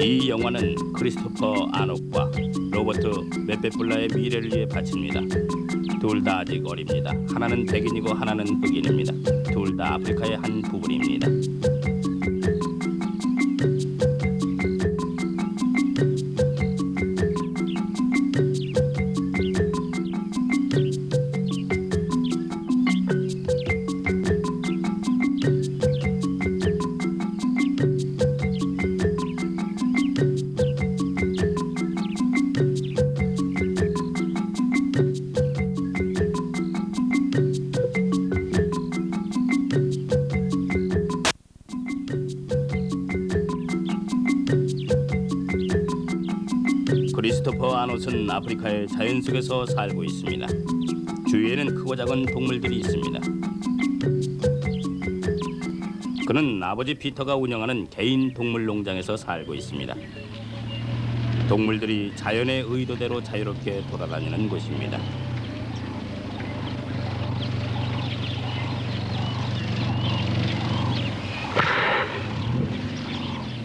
이 영화는 크리스토퍼 아녹과 로버트 메페플라의 미래를 위해 바칩니다. 둘 다 아직 어립니다. 하나는 백인이고 하나는 흑인입니다. 둘 다 아프리카의 한 부분입니다. 크리스토퍼 아노스는 아프리카의 자연 속에서 살고 있습니다. 주위에는 크고 작은 동물들이 있습니다. 그는 아버지 피터가 운영하는 개인 동물 농장에서 살고 있습니다. 동물들이 자연의 의도대로 자유롭게 돌아다니는 곳입니다.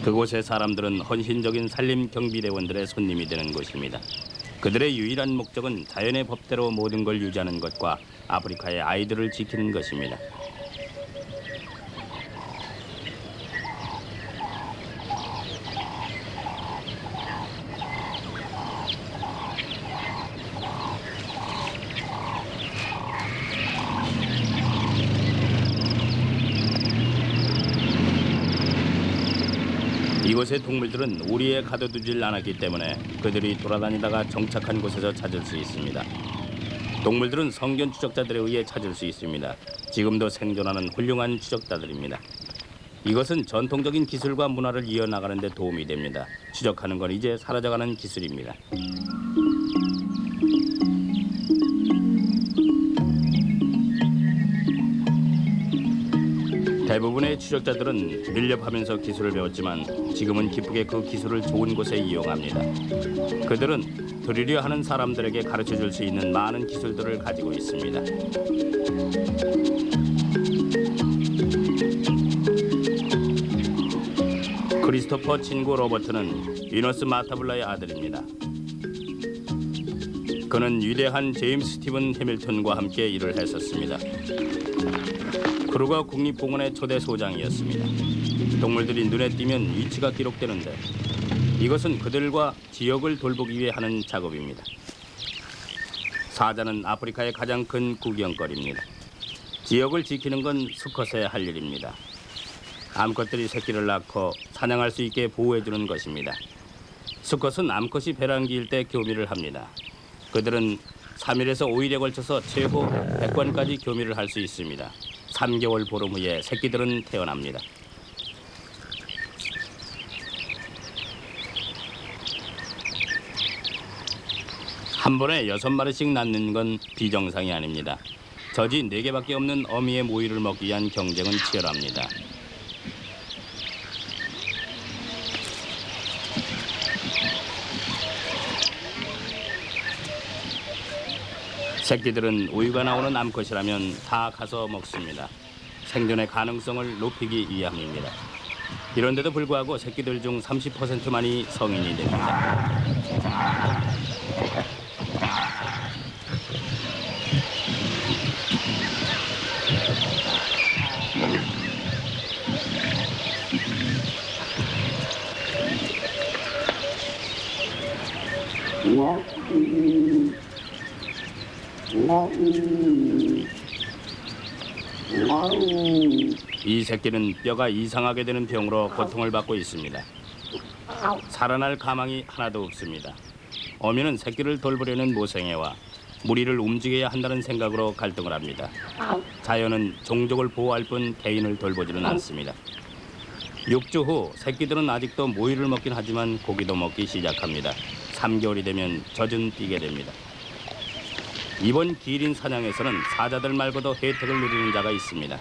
그곳의 사람들은 헌신적인 산림 경비대원들의 손님이 되는 곳입니다. 그들의 유일한 목적은 자연의 법대로 모든 걸 유지하는 것과 아프리카의 아이들을 지키는 것입니다. 이곳의 동물들은 우리에 가둬두질 않았기 때문에 그들이 돌아다니다가 정착한 곳에서 찾을 수 있습니다. 동물들은 성견 추적자들에 의해 찾을 수 있습니다. 지금도 생존하는 훌륭한 추적자들입니다. 이것은 전통적인 기술과 문화를 이어나가는 데 도움이 됩니다. 추적하는 건 이제 사라져가는 기술입니다. 대부분의 추적자들은 밀렵하면서 기술을 배웠지만 지금은 기쁘게 그 기술을 좋은 곳에 이용합니다. 그들은 들으려 하는 사람들에게 가르쳐줄 수 있는 많은 기술들을 가지고 있습니다. 크리스토퍼 친구 로버트는 위너스 마타블라의 아들입니다. 그는 위대한 제임스 스티븐 해밀턴과 함께 일을 했었습니다. 크루거 국립공원의 초대 소장이었습니다. 동물들이 눈에 띄면 위치가 기록되는데 이것은 그들과 지역을 돌보기 위해 하는 작업입니다. 사자는 아프리카의 가장 큰 구경거리입니다. 지역을 지키는 건 수컷의 할 일입니다. 암컷들이 새끼를 낳고 사냥할 수 있게 보호해주는 것입니다. 수컷은 암컷이 배란기일 때 교미를 합니다. 그들은 3일에서 5일에 걸쳐서 최고 100관까지 교미를 할 수 있습니다. 3개월 보름 후에 새끼들은 태어납니다. 한 번에 6마리씩 낳는 건 비정상이 아닙니다. 젖이 4개밖에 없는 어미의 모이를 먹기 위한 경쟁은 치열합니다. 새끼들은 우유가 나오는 암컷이라면 다 가서 먹습니다. 생존의 가능성을 높이기 위함입니다. 이런데도 불구하고 새끼들 중 30%만이 성인이 됩니다. 이 새끼는 뼈가 이상하게 되는 병으로 고통을 받고 있습니다. 살아날 가망이 하나도 없습니다. 어미는 새끼를 돌보려는 모생애와 무리를 움직여야 한다는 생각으로 갈등을 합니다. 자연은 종족을 보호할 뿐 개인을 돌보지는 않습니다. 6주 후 새끼들은 아직도 모이를 먹긴 하지만 고기도 먹기 시작합니다. 3개월이 되면 젖은 띠게 됩니다. 이번 기린 사냥에서는 사자들 말고도 혜택을 누리는 자가 있습니다.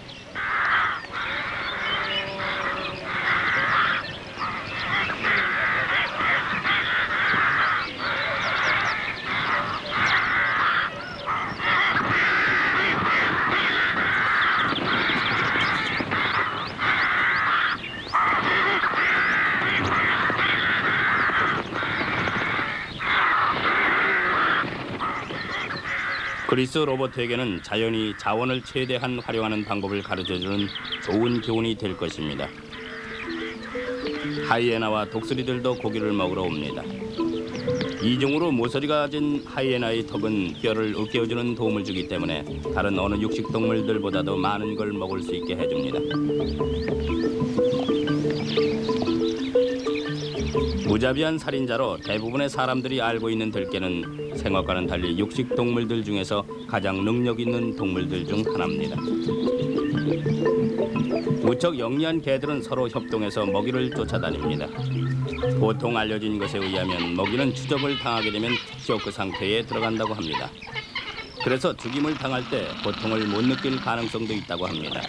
그리스 로버트에게는 자연이 자원을 최대한 활용하는 방법을 가르쳐주는 좋은 교훈이 될 것입니다. 하이에나와 독수리들도 고기를 먹으러 옵니다. 이중으로 모서리가 가진 하이에나의 턱은 뼈를 으깨어주는 도움을 주기 때문에 다른 어느 육식동물들보다도 많은 걸 먹을 수 있게 해줍니다. 무자비한 살인자로 대부분의 사람들이 알고 있는 들깨는 생화과는 달리 육식동물들 중에서 가장 능력 있는 동물들 중 하나입니다. 무척 영리한 개들은 서로 협동해서 먹이를 쫓아다닙니다. 보통 알려진 것에 의하면 먹이는 추적을 당하게 되면 쇼크 상태에 들어간다고 합니다. 그래서 죽임을 당할 때 고통을 못 느낄 가능성도 있다고 합니다.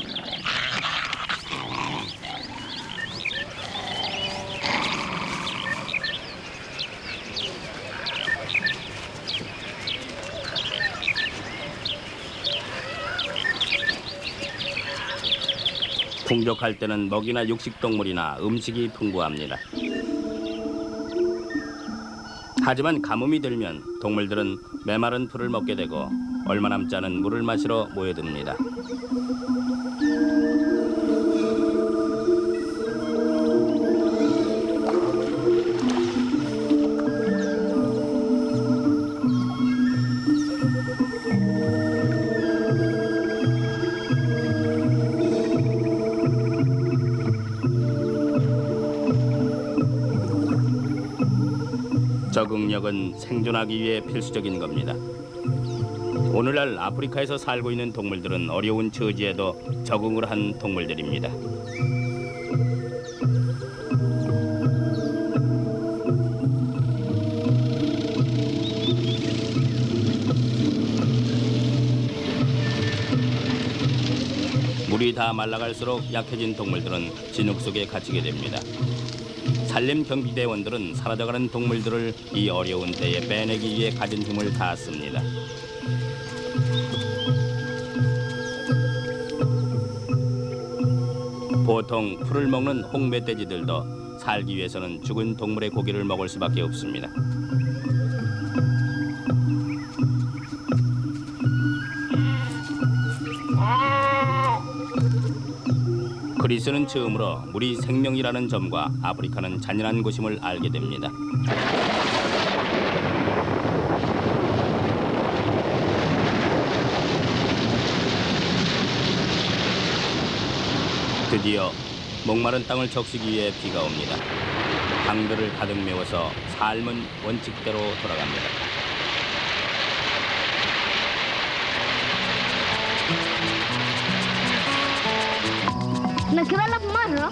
풍족할 때는 먹이나 육식동물이나 음식이 풍부합니다. 하지만 가뭄이 들면 동물들은 메마른 풀을 먹게 되고 얼마 남지 않은 물을 마시러 모여듭니다. 적응력은 생존하기 위해 필수적인 겁니다. 오늘날 아프리카에서 살고 있는 동물들은 어려운 처지에도 적응을 한 동물들입니다. 물이 다 말라갈수록 약해진 동물들은 진흙 속에 갇히게 됩니다. 산림 경비대원들은 사라져가는 동물들을 이 어려운 때에 빼내기 위해 가진 힘을 다했습니다. 보통 풀을 먹는 홍멧돼지들도 살기 위해서는 죽은 동물의 고기를 먹을 수밖에 없습니다. 그리스는 처음으로 물이 생명이라는 점과 아프리카는 잔인한 곳임을 알게 됩니다. 드디어 목마른 땅을 적시기 위해 비가 옵니다. 강들을 가득 메워서 삶은 원칙대로 돌아갑니다. نكرلك مرة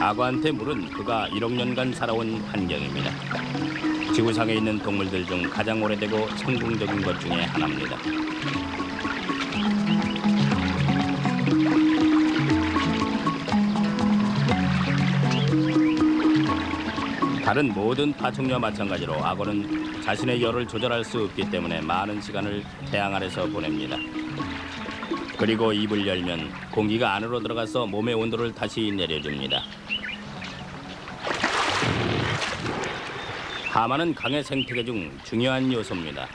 악어한테 물은 그가 1억 년간 살아온 환경입니다. 지구상에 있는 동물들 중 가장 오래되고 성공적인 것 중에 하나입니다. 다른 모든 파충류와 마찬가지로 악어는 자신의 열을 조절할 수 없기 때문에 많은 시간을 태양 아래서 보냅니다. 그리고 입을 열면 공기가 안으로 들어가서 몸의 온도를 다시 내려줍니다. 하마는 강의 생태계 중 중요한 요소입니다.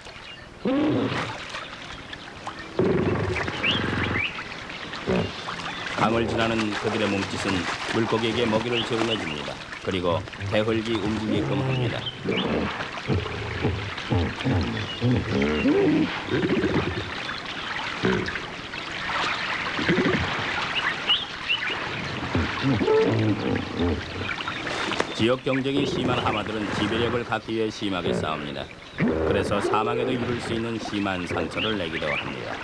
강을 지나는 그들의 몸짓은 물고기에게 먹이를 제공해줍니다. 그리고 대흙이 움직이게끔 합니다. 지역 경쟁이 심한 하마들은 지배력을 갖기 위해 심하게 싸웁니다. 그래서 사망에도 이를 수 있는 심한 상처를 내기도 합니다.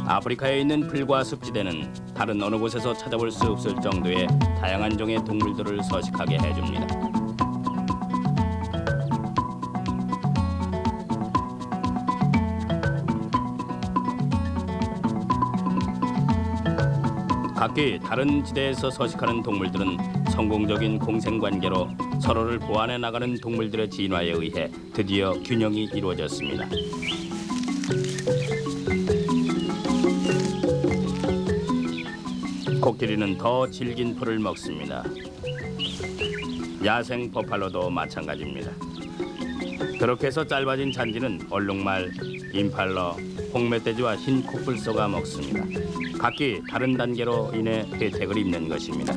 아프리카에 있는 풀과 습지대는 다른 어느 곳에서 찾아볼 수 없을 정도의 다양한 종의 동물들을 서식하게 해줍니다. 각기 다른 지대에서 서식하는 동물들은 성공적인 공생관계로 서로를 보완해 나가는 동물들의 진화에 의해 드디어 균형이 이루어졌습니다. 코끼리는 더 질긴 풀을 먹습니다. 야생 버팔로도 마찬가지입니다. 그렇게 해서 짧아진 잔디는 얼룩말, 임팔러, 홍멧돼지와 흰 코뿔소가 먹습니다. 각기 다른 단계로 인해 혜택을 입는 것입니다.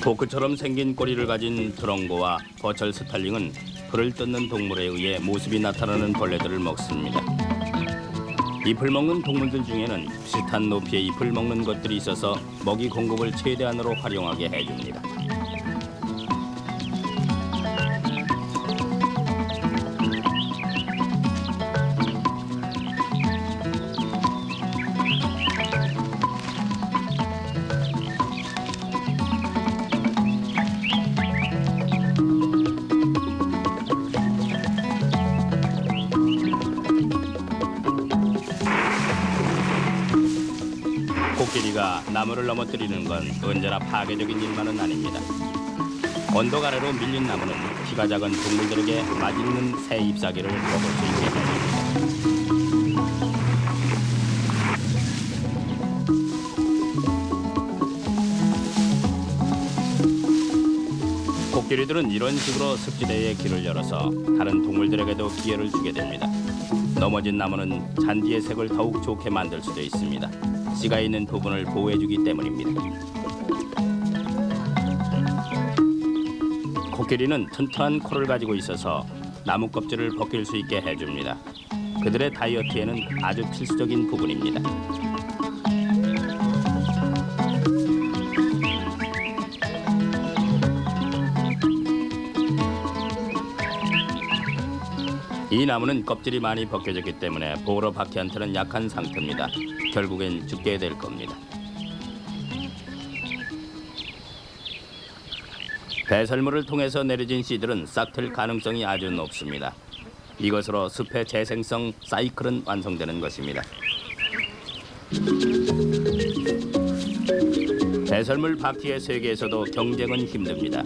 포크처럼 생긴 꼬리를 가진 드렁고와 버철 스탈링은 풀을 뜯는 동물에 의해 모습이 나타나는 벌레들을 먹습니다. 잎을 먹는 동물들 중에는 비슷한 높이의 잎을 먹는 것들이 있어서 먹이 공급을 최대한으로 활용하게 해줍니다. 코끼리가 나무를 넘어뜨리는 건 언제나 파괴적인 일만은 아닙니다. 언덕 아래로 밀린 나무는 키가 작은 동물들에게 맛있는 새 잎사귀를 먹을 수 있게 됩니다. 코끼리들은 이런 식으로 습지대에 길을 열어서 다른 동물들에게도 기회를 주게 됩니다. 넘어진 나무는 잔디의 색을 더욱 좋게 만들 수도 있습니다. 씨가 있는 부분을 보호해주기 때문입니다. 코끼리는 튼튼한 코를 가지고 있어서 나무 껍질을 벗길 수 있게 해줍니다. 그들의 다이어트에는 아주 필수적인 부분입니다. 이 나무는 껍질이 많이 벗겨졌기 때문에 보러 바퀴한테는 약한 상태입니다. 결국엔 죽게 될 겁니다. 배설물을 통해서 내려진 씨들은 싹틀 가능성이 아주 높습니다. 이것으로 숲의 재생성 사이클은 완성되는 것입니다. 배설물 바퀴의 세계에서도 경쟁은 힘듭니다.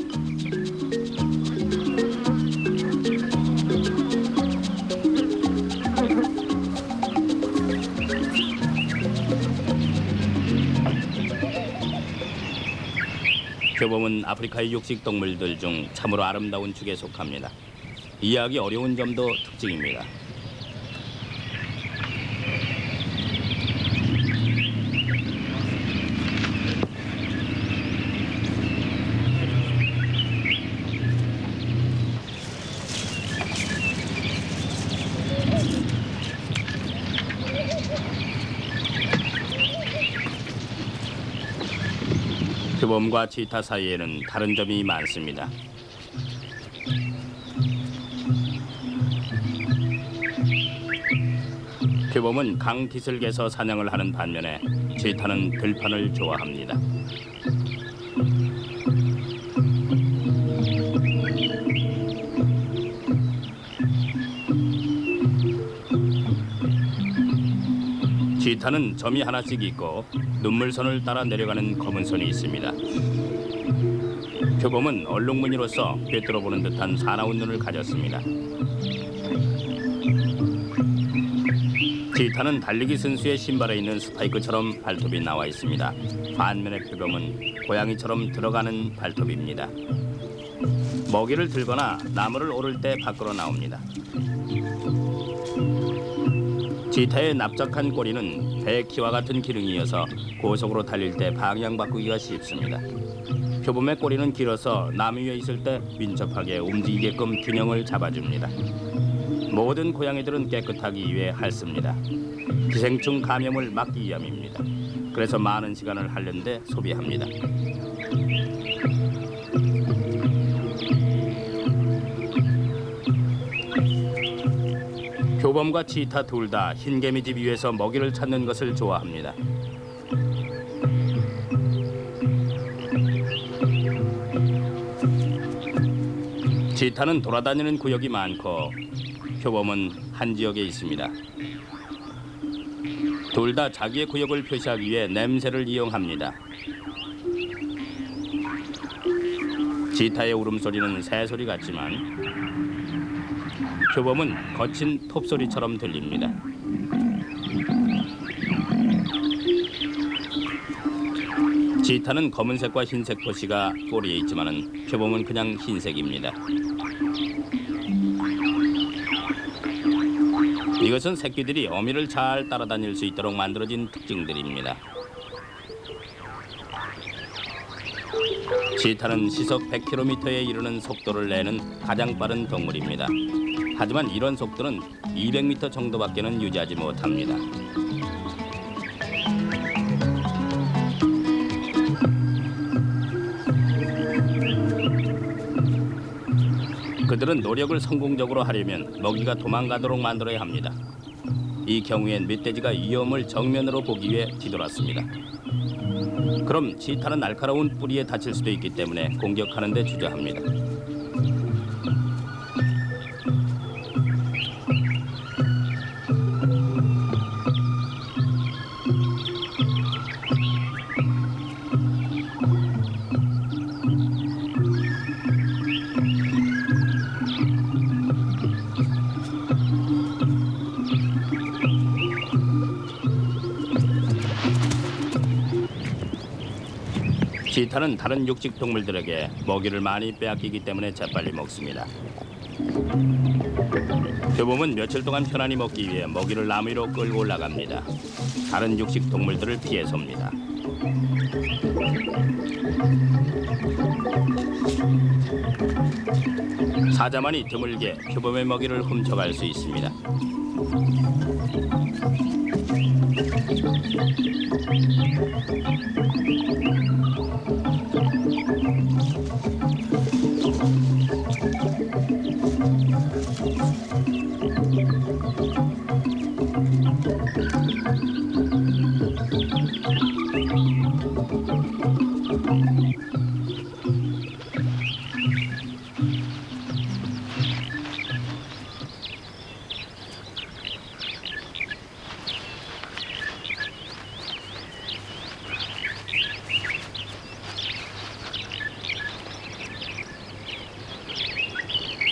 표범은 아프리카의 육식 동물들 중 참으로 아름다운 축에 속합니다. 이해하기 어려운 점도 특징입니다. 표범과 치타 사이에는 다른 점이 많습니다. 표범은 강 기슭에서 사냥을 하는 반면에 치타는 들판을 좋아합니다. 치타는 점이 하나씩 있고 눈물선을 따라 내려가는 검은 선이 있습니다. 표범은 얼룩무늬로서 꿰뚫어보는 듯한 사나운 눈을 가졌습니다. 치타는 달리기 선수의 신발에 있는 스파이크처럼 발톱이 나와 있습니다. 반면의 표범은 고양이처럼 들어가는 발톱입니다. 먹이를 들거나 나무를 오를 때 밖으로 나옵니다. 치타의 납작한 꼬리는 배 키와 같은 기능이어서 고속으로 달릴 때 방향 바꾸기가 쉽습니다. 표범의 꼬리는 길어서 나무 위에 있을 때 민첩하게 움직이게끔 균형을 잡아줍니다. 모든 고양이들은 깨끗하기 위해 핥습니다. 기생충 감염을 막기 위함입니다. 그래서 많은 시간을 핥는데 소비합니다. 표범과 치타 둘 다 흰개미집 위에서 먹이를 찾는 것을 좋아합니다. 치타는 돌아다니는 구역이 많고 표범은 한 지역에 있습니다. 둘 다 자기의 구역을 표시하기 위해 냄새를 이용합니다. 치타의 울음소리는 새소리 같지만 표범은 거친 톱소리처럼 들립니다. 치타는 검은색과 흰색 표시가 꼬리에 있지만 표범은 그냥 흰색입니다. 이것은 새끼들이 어미를 잘 따라다닐 수 있도록 만들어진 특징들입니다. 치타는 시속 100km에 이르는 속도를 내는 가장 빠른 동물입니다. 하지만 이런 속도는 200m 정도밖에는 유지하지 못합니다. 그들은 노력을 성공적으로 하려면 먹이가 도망가도록 만들어야 합니다. 이 경우엔 멧돼지가 위험을 정면으로 보기 위해 뒤돌았습니다. 그럼 치타는 날카로운 뿌리에 다칠 수도 있기 때문에 공격하는 데 주저합니다. 치타는 다른 육식 동물들에게 먹이를 많이 빼앗기기 때문에 재빨리 먹습니다. 표범은 며칠 동안 편안히 먹기 위해 먹이를 나무 위로 끌고 올라갑니다. 다른 육식 동물들을 피해섭니다. 사자만이 드물게 표범의 먹이를 훔쳐갈 수 있습니다.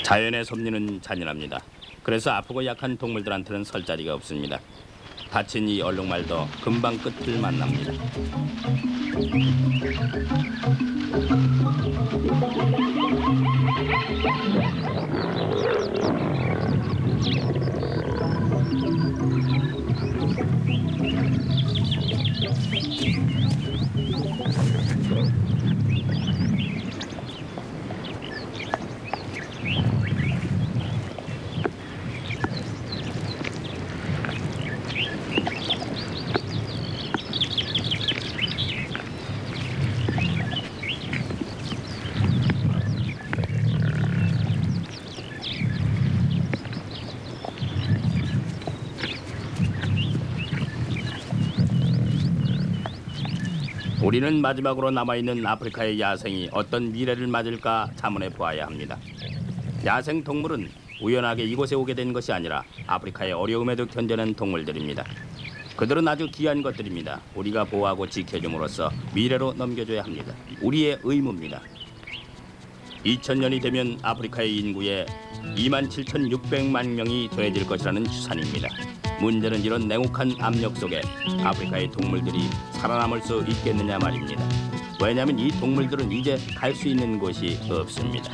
자연의 섭리는 잔인합니다. 그래서 아프고 약한 동물들한테는 설 자리가 없습니다. 다친 이 얼룩말도 금방 끝을 만납니다. 우리는 마지막으로 남아있는 아프리카의 야생이 어떤 미래를 맞을까 자문해 보아야 합니다. 야생 동물은 우연하게 이곳에 오게 된 것이 아니라 아프리카의 어려움에도 견뎌낸 동물들입니다. 그들은 아주 귀한 것들입니다. 우리가 보호하고 지켜줌으로써 미래로 넘겨줘야 합니다. 우리의 의무입니다. 2000년이 되면 아프리카의 인구의 27,600만 명이 더해질 것이라는 추산입니다. 문제는 이런 냉혹한 압력 속에 아프리카의 동물들이 살아남을 수 있겠느냐 말입니다. 왜냐하면 이 동물들은 이제 갈 수 있는 곳이 없습니다.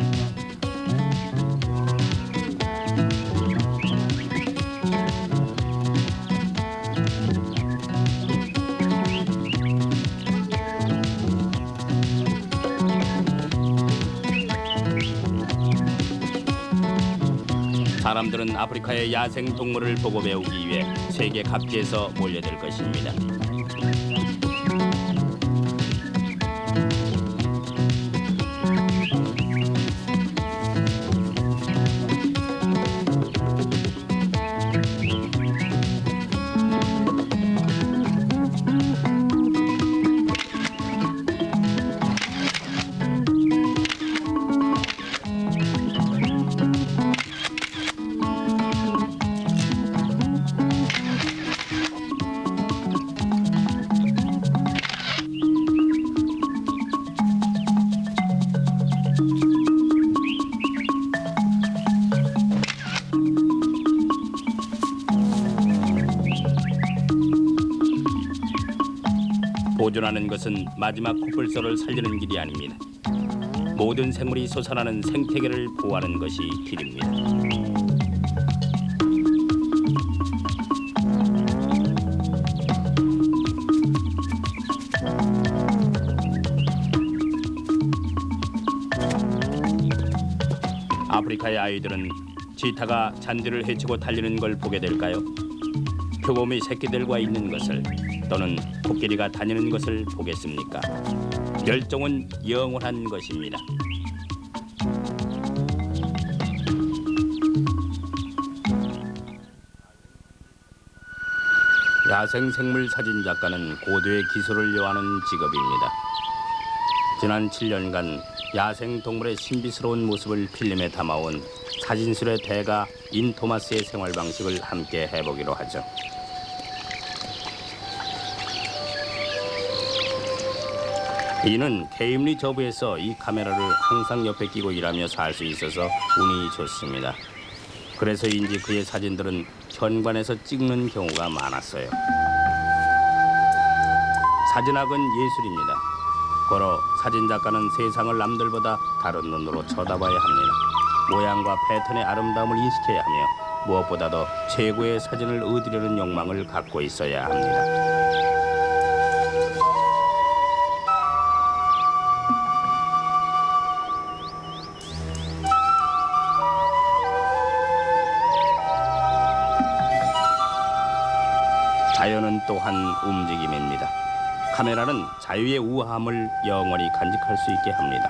사람들은 아프리카의 야생 동물을 보고 배우기 위해 세계 각지에서 몰려들 것입니다. 보존하는 것은 마지막 코뿔소를 살리는 길이 아닙니다. 모든 생물이 솟아나는 생태계를 보호하는 것이 길입니다. 아프리카의 아이들은 치타가 잔디를 헤치고 달리는 걸 보게 될까요? 표범이 새끼들과 있는 것을 또는 코끼리가 다니는 것을 보겠습니까? 멸종은 영원한 것입니다. 야생생물 사진 작가는 고도의 기술을 요하는 직업입니다. 지난 7년간 야생동물의 신비스러운 모습을 필름에 담아온 사진술의 대가 인 토마스의 생활 방식을 함께 해보기로 하죠. 이는 케임리 저부에서 이 카메라를 항상 옆에 끼고 일하며 살 수 있어서 운이 좋습니다. 그래서인지 그의 사진들은 현관에서 찍는 경우가 많았어요. 사진학은 예술입니다. 고로 사진작가는 세상을 남들보다 다른 눈으로 쳐다봐야 합니다. 모양과 패턴의 아름다움을 인식해야 하며 무엇보다도 최고의 사진을 얻으려는 욕망을 갖고 있어야 합니다. 자연은 또한 움직임입니다. 카메라는 자유의 우아함을 영원히 간직할 수 있게 합니다.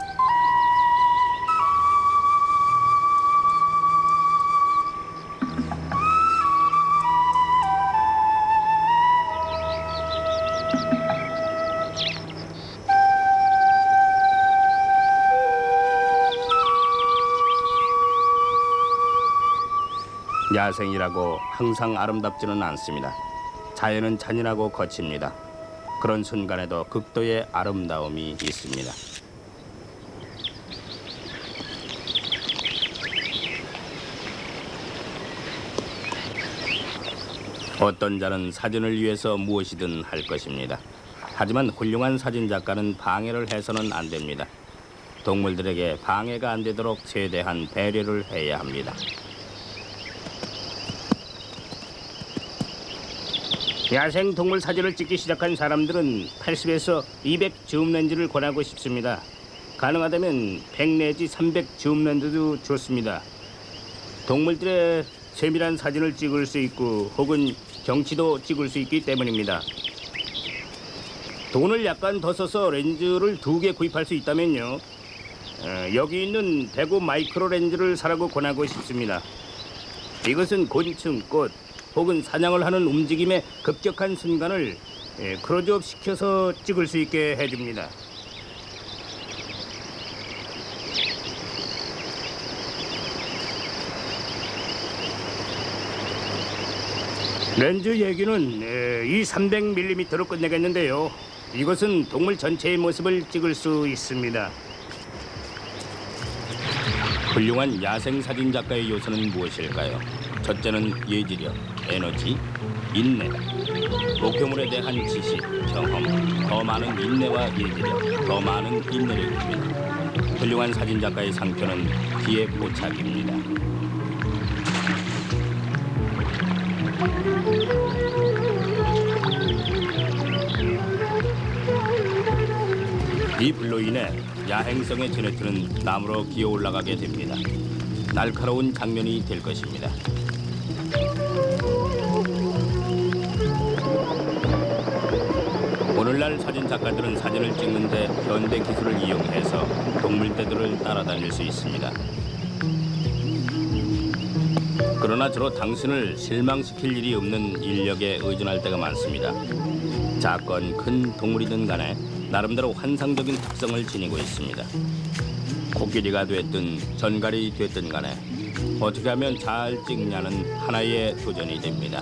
야생이라고 항상 아름답지는 않습니다. 자연은 잔인하고 거칩니다. 그런 순간에도 극도의 아름다움이 있습니다. 어떤 자는 사진을 위해서 무엇이든 할 것입니다. 하지만 훌륭한 사진 작가는 방해를 해서는 안 됩니다. 동물들에게 방해가 안 되도록 최대한 배려를 해야 합니다. 야생 동물 사진을 찍기 시작한 사람들은 80에서 200 줌렌즈를 권하고 싶습니다. 가능하다면 100 내지 300 줌렌즈도 좋습니다. 동물들의 세밀한 사진을 찍을 수 있고 혹은 경치도 찍을 수 있기 때문입니다. 돈을 약간 더 써서 렌즈를 2개 구입할 수 있다면요. 여기 있는 대구 마이크로 렌즈를 사라고 권하고 싶습니다. 이것은 곤충, 꽃 혹은 사냥을 하는 움직임의 급격한 순간을 클로즈업 시켜서 찍을 수 있게 해줍니다. 렌즈 얘기는 300mm로 끝내겠는데요. 이것은 동물 전체의 모습을 찍을 수 있습니다. 훌륭한 야생 사진 작가의 요소는 무엇일까요? 첫째는 예지력, 에너지, 인내, 목표물에 대한 지식, 경험, 더 많은 인내와 예지력, 더 많은 인내력입니다. 훌륭한 사진 작가의 상표는 기의 포착입니다. 이 불로 인해 야행성의 제네트는 나무로 기어 올라가게 됩니다. 날카로운 장면이 될 것입니다. 오늘날 사진 작가들은 사진을 찍는데 현대 기술을 이용해서 동물떼들을 따라다닐 수 있습니다. 그러나 주로 당신을 실망시킬 일이 없는 인력에 의존할 때가 많습니다. 작건 큰 동물이든 간에 나름대로 환상적인 특성을 지니고 있습니다. 코끼리가 됐든 전갈이 됐든 간에 어떻게 하면 잘 찍냐는 하나의 도전이 됩니다.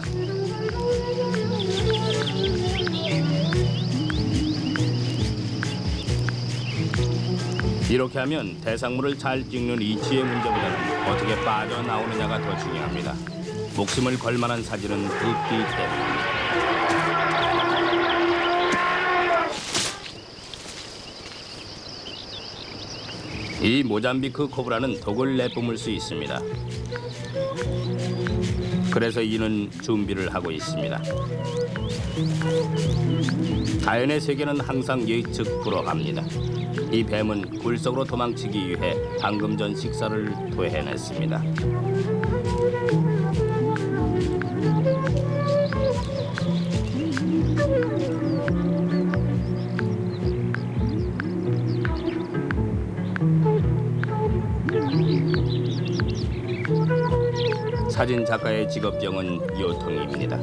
이렇게 하면 대상물을 잘 찍는 이치의 문제보다는 어떻게 빠져나오느냐가 더 중요합니다. 목숨을 걸 만한 사진은 없기 때문입니다. 이 모잠비크 코브라는 독을 내뿜을 수 있습니다. 그래서 이는 준비를 하고 있습니다. 자연의 세계는 항상 예측 불허합니다. 이 뱀은 굴 속으로 도망치기 위해 방금 전 식사를 토해냈습니다. 사진 작가의 직업병은 요통입니다.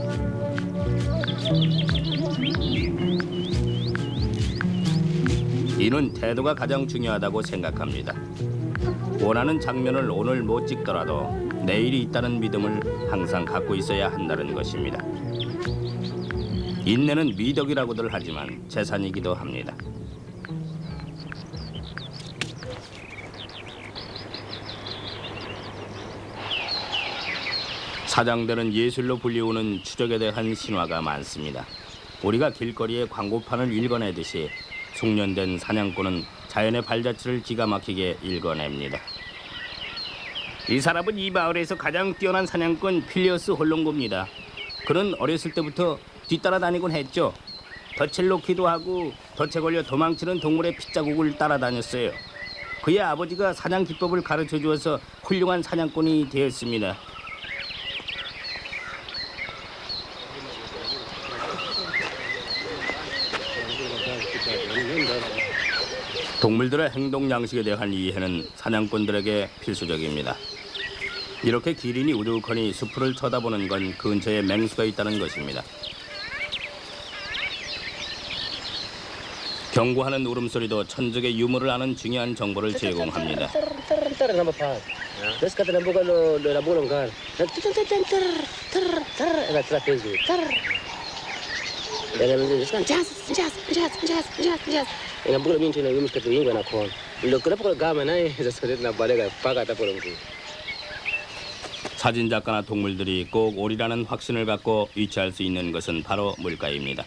이는 태도가 가장 중요하다고 생각합니다. 원하는 장면을 오늘 못 찍더라도 내일이 있다는 믿음을 항상 갖고 있어야 한다는 것입니다. 인내는 미덕이라고들 하지만 재산이기도 합니다. 사장되는 예술로 불리우는 추적에 대한 신화가 많습니다. 우리가 길거리에 광고판을 읽어내듯이 숙련된 사냥꾼은 자연의 발자취를 기가 막히게 읽어냅니다. 이 사람은 이 마을에서 가장 뛰어난 사냥꾼 필리어스 홀롱고입니다. 그는 어렸을 때부터 뒤따라 다니곤 했죠. 덫을 놓기도 하고 덫에 걸려 도망치는 동물의 핏자국을 따라다녔어요. 그의 아버지가 사냥 기법을 가르쳐 주어서 훌륭한 사냥꾼이 되었습니다. 동물들의 행동 양식에 대한 이해는 사냥꾼들에게 필수적입니다. 이렇게 기린이 우두커니 숲을 쳐다보는 건 근처에 맹수가 있다는 것입니다. 경고하는 울음소리도 천적의 유무를 아는 중요한 정보를 제공합니다. 사진작가나 동물들이 꼭 오리라는 확신을 갖고 위치할 수 있는 것은 바로 물가입니다.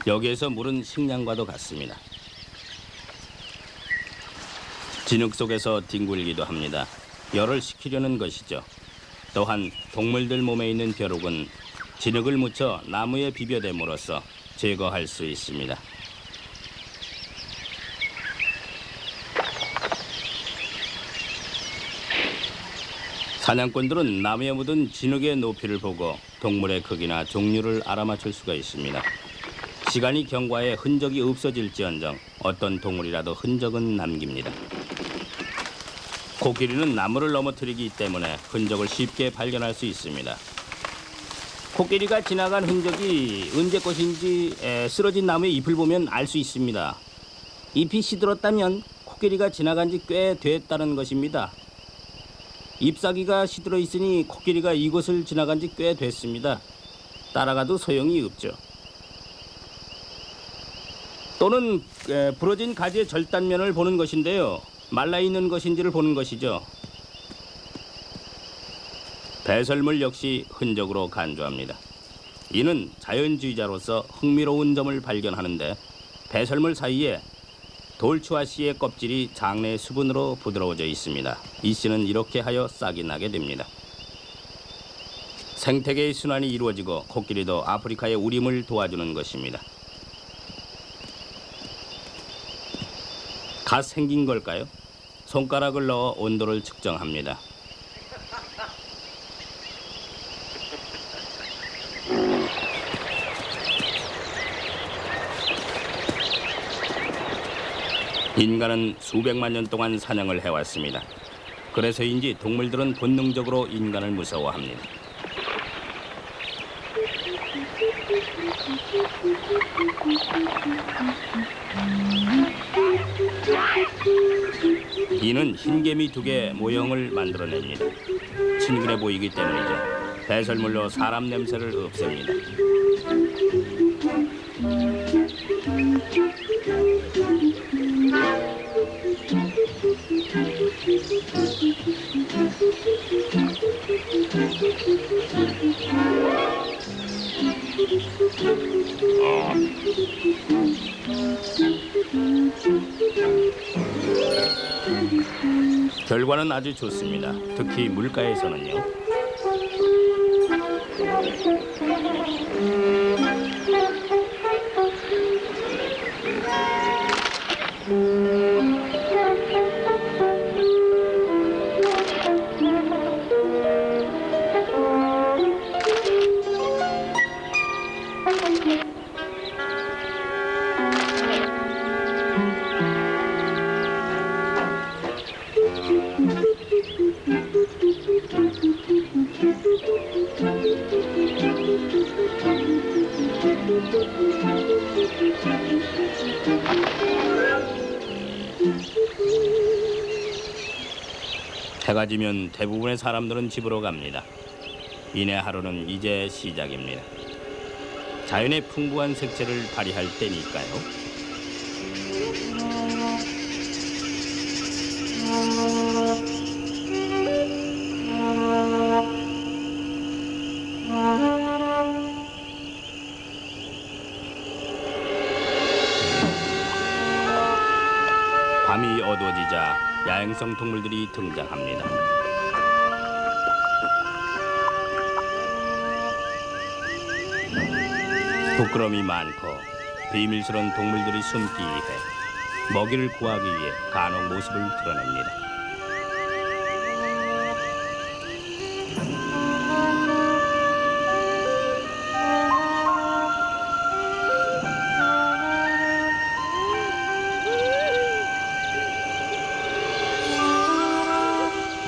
여기에서 물은 식량과도 같습니다. 진흙 속에서 뒹굴기도 합니다. 열을 식히려는 것이죠. 또한 동물들 몸에 있는 벼룩은 진흙을 묻혀 나무에 비벼댐으로써 제거할 수 있습니다. 사냥꾼들은 나무에 묻은 진흙의 높이를 보고 동물의 크기나 종류를 알아맞힐 수가 있습니다. 시간이 경과해 흔적이 없어질지언정 어떤 동물이라도 흔적은 남깁니다. 코끼리는 나무를 넘어뜨리기 때문에 흔적을 쉽게 발견할 수 있습니다. 코끼리가 지나간 흔적이 언제 것인지 쓰러진 나무의 잎을 보면 알 수 있습니다. 잎이 시들었다면 코끼리가 지나간 지 꽤 됐다는 것입니다. 잎사귀가 시들어 있으니 코끼리가 이곳을 지나간 지 꽤 됐습니다. 따라가도 소용이 없죠. 또는 부러진 가지의 절단면을 보는 것인데요. 말라있는 것인지를 보는 것이죠. 배설물 역시 흔적으로 간주합니다. 이는 자연주의자로서 흥미로운 점을 발견하는데 배설물 사이에 돌추와 씨의 껍질이 장내 수분으로 부드러워져 있습니다. 이 씨는 이렇게 하여 싹이 나게 됩니다. 생태계의 순환이 이루어지고 코끼리도 아프리카의 우림을 도와주는 것입니다. 갓 생긴 걸까요? 손가락을 넣어 온도를 측정합니다. 인간은 수백만 년 동안 사냥을 해왔습니다. 그래서인지 동물들은 본능적으로 인간을 무서워합니다. 이는 흰개미 2개 모형을 만들어냅니다. 친근해 보이기 때문이죠. 배설물로 사람 냄새를 없앱니다. 결과는 아주 좋습니다. 특히 물가에서는요. 해가 지면 대부분의 사람들은 집으로 갑니다. 이내 하루는 이제 시작입니다. 자연의 풍부한 색채를 발휘할 때니까요. 밤이 어두워지자 야행성 동물들이 등장합니다. 부끄러움이 많고 비밀스러운 동물들이 숨기 위해 먹이를 구하기 위해 간혹 모습을 드러냅니다.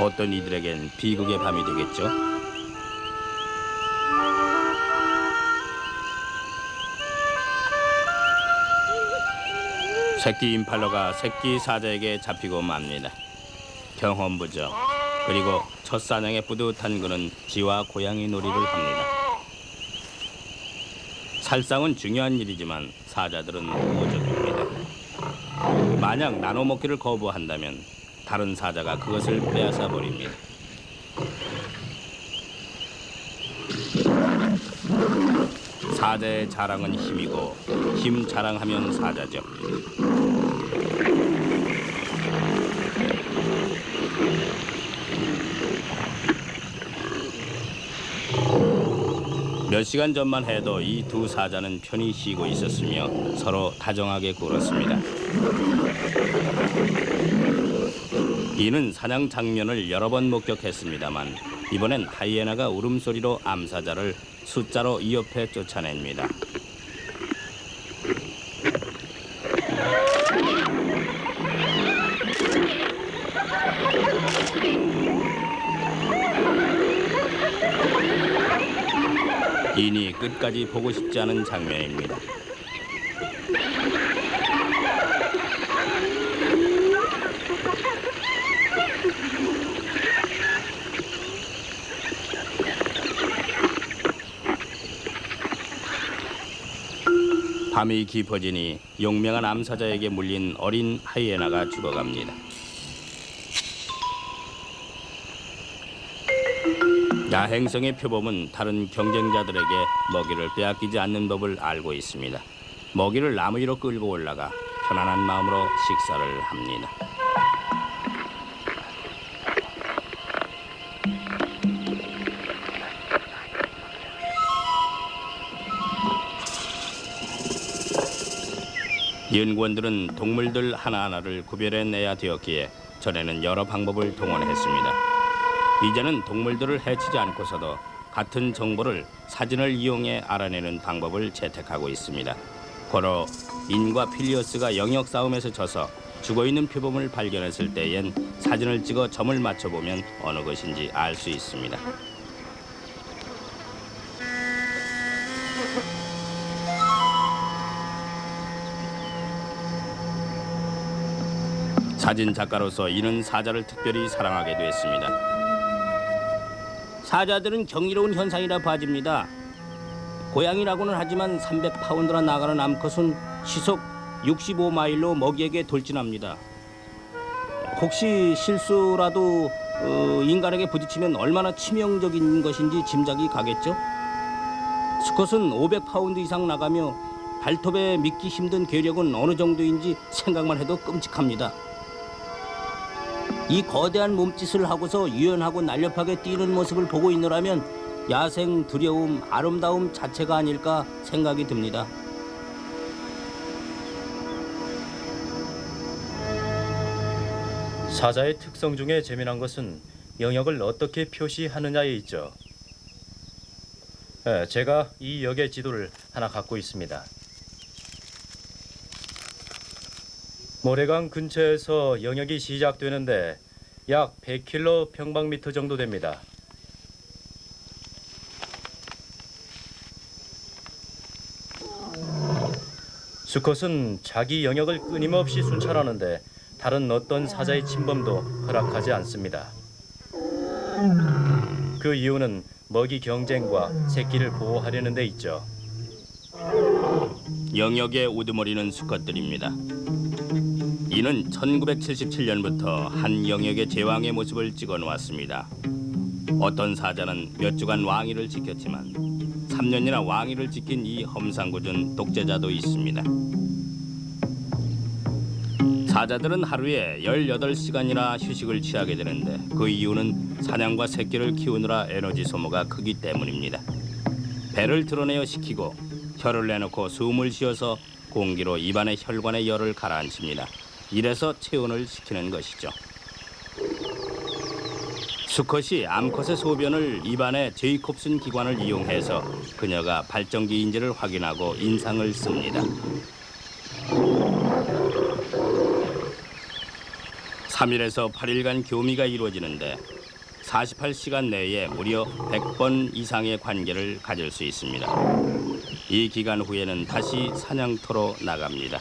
어떤 이들에겐 비극의 밤이 되겠죠. 새끼 임팔러가 새끼 사자에게 잡히고 맙니다. 경험부죠. 그리고 첫 사냥의 뿌듯한 그는 지와 고양이 놀이를 합니다. 살상은 중요한 일이지만 사자들은 우호적입니다. 만약 나눠 먹기를 거부한다면 다른 사자가 그것을 빼앗아 버립니다. 사자의 자랑은 힘이고 힘 자랑하면 사자죠. 몇 시간 전만 해도 이 두 사자는 편히 쉬고 있었으며 서로 다정하게 굴었습니다. 이는 사냥 장면을 여러 번 목격했습니다만 이번엔 하이에나가 울음소리로 암사자를 숫자로 2옆에 쫓아냅니다. 이니 끝까지 보고 싶지 않은 장면입니다. 밤이 깊어지니 용맹한 암사자에게 물린 어린 하이에나가 죽어갑니다. 야행성의 표범은 다른 경쟁자들에게 먹이를 빼앗기지 않는 법을 알고 있습니다. 먹이를 나무 위로 끌고 올라가 편안한 마음으로 식사를 합니다. 연구원들은 동물들 하나하나를 구별해내야 되었기에 전에는 여러 방법을 동원했습니다. 이제는 동물들을 해치지 않고서도 같은 정보를 사진을 이용해 알아내는 방법을 채택하고 있습니다. 고로 인과 필리어스가 영역 싸움에서 져서 죽어있는 표범을 발견했을 때엔 사진을 찍어 점을 맞춰보면 어느 것인지 알 수 있습니다. 사진 작가로서 이는 사자를 특별히 사랑하게 됐습니다. 사자들은 경이로운 현상이라 봐집니다. 고양이라고는 하지만 300파운드나 나가는 암컷은 시속 65마일로 먹이에게 돌진합니다. 혹시 실수라도 인간에게 부딪히면 얼마나 치명적인 것인지 짐작이 가겠죠? 수컷은 500파운드 이상 나가며 발톱에 믿기 힘든 괴력은 어느 정도인지 생각만 해도 끔찍합니다. 이 거대한 몸짓을 하고서 유연하고 날렵하게 뛰는 모습을 보고 있노라면 야생 두려움, 아름다움 자체가 아닐까 생각이 듭니다. 사자의 특성 중에 재미난 것은 영역을 어떻게 표시하느냐에 있죠. 제가 이 역의 지도를 하나 갖고 있습니다. 모래강 근처에서 영역이 시작되는데 약 100km 평방미터 정도 됩니다. 수컷은 자기 영역을 끊임없이 순찰하는데 다른 어떤 사자의 침범도 허락하지 않습니다. 그 이유는 먹이 경쟁과 새끼를 보호하려는 데 있죠. 영역의 우두머리는 수컷들입니다. 이는 1977년부터 한 영역의 제왕의 모습을 찍어놓았습니다. 어떤 사자는 몇 주간 왕위를 지켰지만 3년이나 왕위를 지킨 이 험상궂은 독재자도 있습니다. 사자들은 하루에 18시간이나 휴식을 취하게 되는데 그 이유는 사냥과 새끼를 키우느라 에너지 소모가 크기 때문입니다. 배를 드러내어 식히고 혀를 내놓고 숨을 쉬어서 공기로 입안의 혈관의 열을 가라앉힙니다. 이래서 체온을 식히는 것이죠. 수컷이 암컷의 소변을 입안의 제이콥슨 기관을 이용해서 그녀가 발정기인지를 확인하고 인상을 씁니다. 3일에서 8일간 교미가 이루어지는데 48시간 내에 무려 100번 이상의 관계를 가질 수 있습니다. 이 기간 후에는 다시 사냥터로 나갑니다.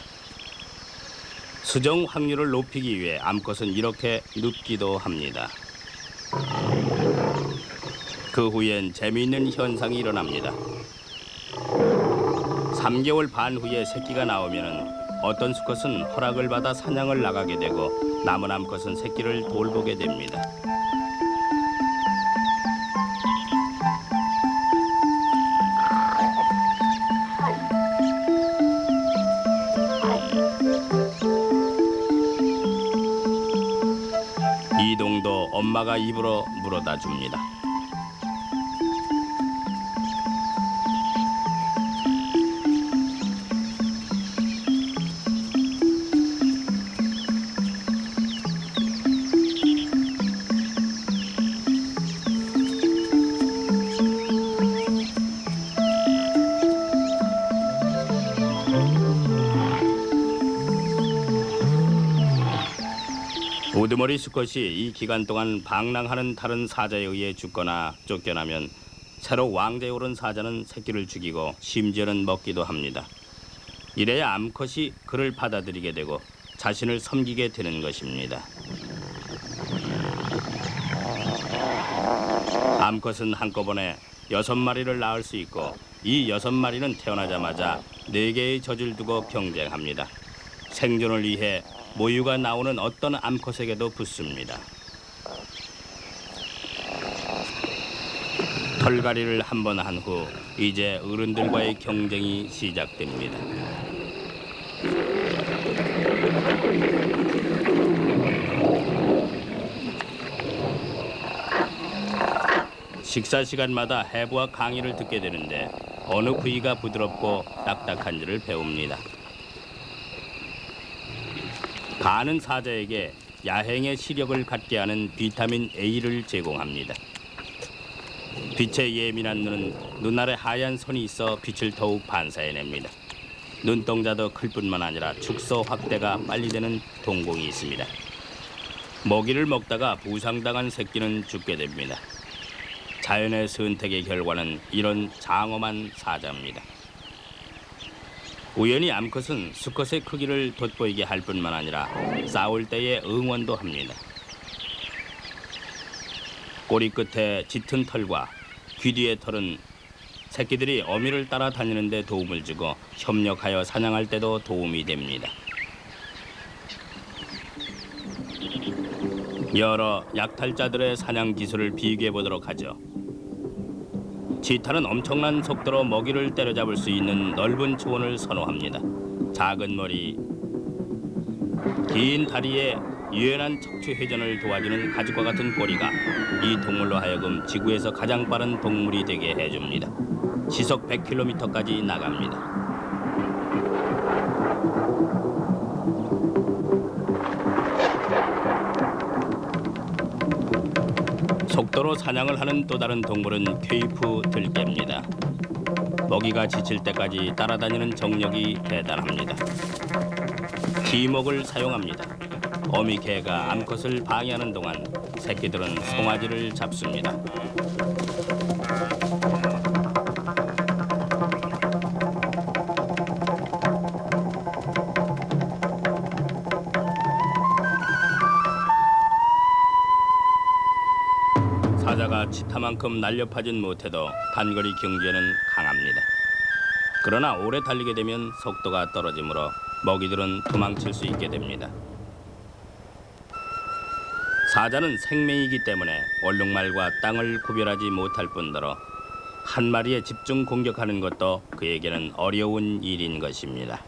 수정 확률을 높이기 위해 암컷은 이렇게 눕기도 합니다. 그 후엔 재미있는 현상이 일어납니다. 3개월 반 후에 새끼가 나오면은 어떤 수컷은 허락을 받아 사냥을 나가게 되고 남은 암컷은 새끼를 돌보게 됩니다. 이동도 엄마가 입으로 물어다 줍니다. 우두머리 수컷이 이 기간 동안 방랑하는 다른 사자에 의해 죽거나 쫓겨나면 새로 왕대에 오른 사자는 새끼를 죽이고 심지어는 먹기도 합니다. 이래야 암컷이 그를 받아들이게 되고 자신을 섬기게 되는 것입니다. 암컷은 한꺼번에 6마리를 낳을 수 있고 이 6마리는 태어나자마자 4개의 젖을 두고 경쟁합니다. 생존을 위해 모유가 나오는 어떤 암컷에게도 붙습니다. 털갈이를 한 번 한 후 이제 어른들과의 경쟁이 시작됩니다. 식사 시간마다 해부와 강의를 듣게 되는데 어느 부위가 부드럽고 딱딱한지를 배웁니다. 간은 사자에게 야행의 시력을 갖게 하는 비타민 A를 제공합니다. 빛에 예민한 눈은 눈 아래 하얀 선이 있어 빛을 더욱 반사해냅니다. 눈동자도 클 뿐만 아니라 축소 확대가 빨리 되는 동공이 있습니다. 먹이를 먹다가 부상당한 새끼는 죽게 됩니다. 자연의 선택의 결과는 이런 장엄한 사자입니다. 우연히 암컷은 수컷의 크기를 돋보이게 할 뿐만 아니라 싸울 때의 응원도 합니다. 꼬리 끝에 짙은 털과 귀 뒤의 털은 새끼들이 어미를 따라다니는 데 도움을 주고 협력하여 사냥할 때도 도움이 됩니다. 여러 약탈자들의 사냥 기술을 비교해 보도록 하죠. 치타는 엄청난 속도로 먹이를 때려잡을 수 있는 넓은 초원을 선호합니다. 작은 머리, 긴 다리에 유연한 척추 회전을 도와주는 가죽과 같은 꼬리가 이 동물로 하여금 지구에서 가장 빠른 동물이 되게 해줍니다. 시속 100km까지 나갑니다. 속도로 사냥을 하는 또 다른 동물은 케이프 들개입니다. 먹이가 지칠 때까지 따라다니는 정력이 대단합니다. 기목을 사용합니다. 어미 개가 암컷을 방해하는 동안 새끼들은 송아지를 잡습니다. 사자가 치타만큼 날렵하진 못해도 단거리 경주에는 강합니다. 그러나 오래 달리게 되면 속도가 떨어지므로 먹이들은 도망칠 수 있게 됩니다. 사자는 생명이기 때문에 얼룩말과 땅을 구별하지 못할 뿐더러 한 마리에 집중 공격하는 것도 그에게는 어려운 일인 것입니다.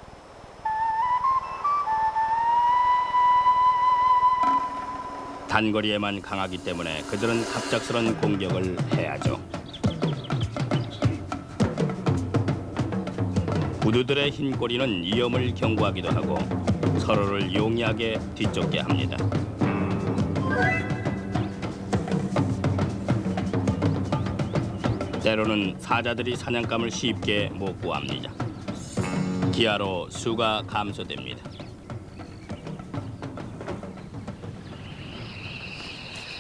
단거리에만 강하기 때문에 그들은 갑작스런 공격을 해야죠. 구두들의 흰 꼬리는 위험을 경고하기도 하고 서로를 용이하게 뒤쫓게 합니다. 때로는 사자들이 사냥감을 쉽게 못 구합니다. 기아로 수가 감소됩니다.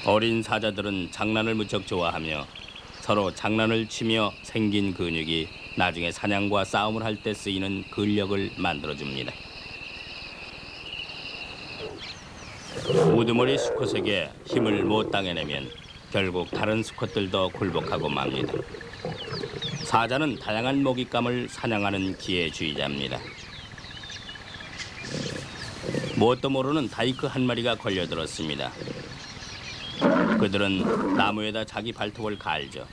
어린 사자들은 장난을 무척 좋아하며 서로 장난을 치며 생긴 근육이 나중에 사냥과 싸움을 할 때 쓰이는 근력을 만들어줍니다. 우두머리 수컷에게 힘을 못 당해내면 결국 다른 수컷들도 굴복하고 맙니다. 사자는 다양한 먹잇감을 사냥하는 기회주의자입니다. 무엇도 모르는 다이크 한 마리가 걸려들었습니다. 그들은 나무에다 자기 발톱을 갈죠.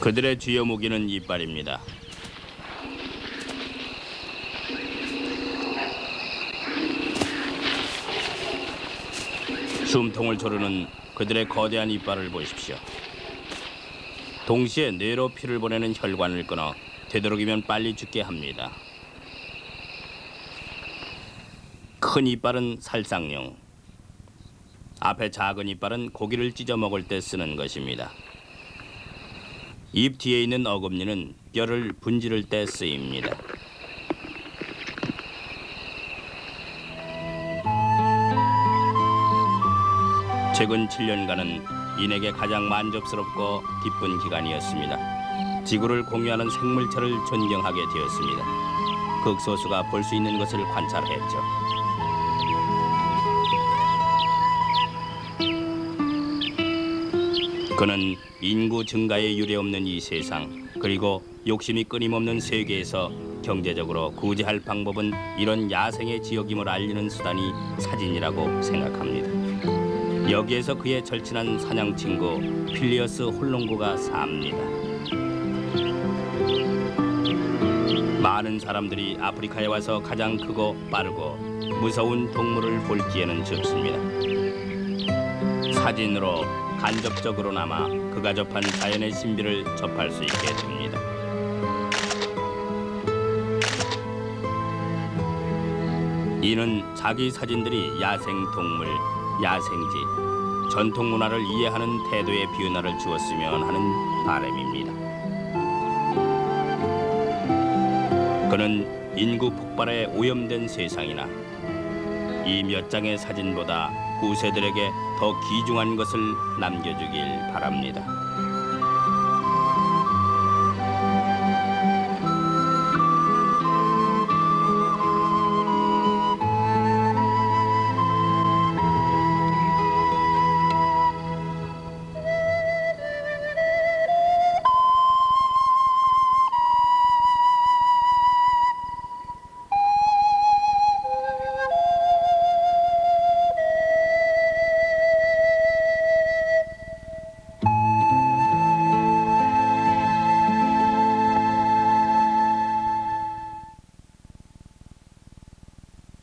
그들의 주요 무기는 이빨입니다. 숨통을 조르는 그들의 거대한 이빨을 보십시오. 동시에 뇌로 피를 보내는 혈관을 끊어 되도록이면 빨리 죽게 합니다. 큰 이빨은 살상용, 앞에 작은 이빨은 고기를 찢어 먹을 때 쓰는 것입니다. 입 뒤에 있는 어금니는 뼈를 분지를 때 쓰입니다. 최근 7년간은 인에게 가장 만족스럽고 기쁜 기간이었습니다. 지구를 공유하는 생물체를 존경하게 되었습니다. 극소수가 볼 수 있는 것을 관찰했죠. 그는 인구 증가에 유례없는 이 세상, 그리고 욕심이 끊임없는 세계에서 경제적으로 구제할 방법은 이런 야생의 지역임을 알리는 수단이 사진이라고 생각합니다. 여기에서 그의 절친한 사냥 친구 필리어스 홀롱구가 삽니다. 많은 사람들이 아프리카에 와서 가장 크고 빠르고 무서운 동물을 볼 기회는 적습니다. 사진으로 간접적으로나마 그가 접한 자연의 신비를 접할 수 있게 됩니다. 이는 자기 사진들이 야생 동물, 야생지, 전통 문화를 이해하는 태도의 변화를 주었으면 하는 바람입니다. 그는 인구 폭발에 오염된 세상이나 이 몇 장의 사진보다 후세들에게 더 귀중한 것을 남겨주길 바랍니다.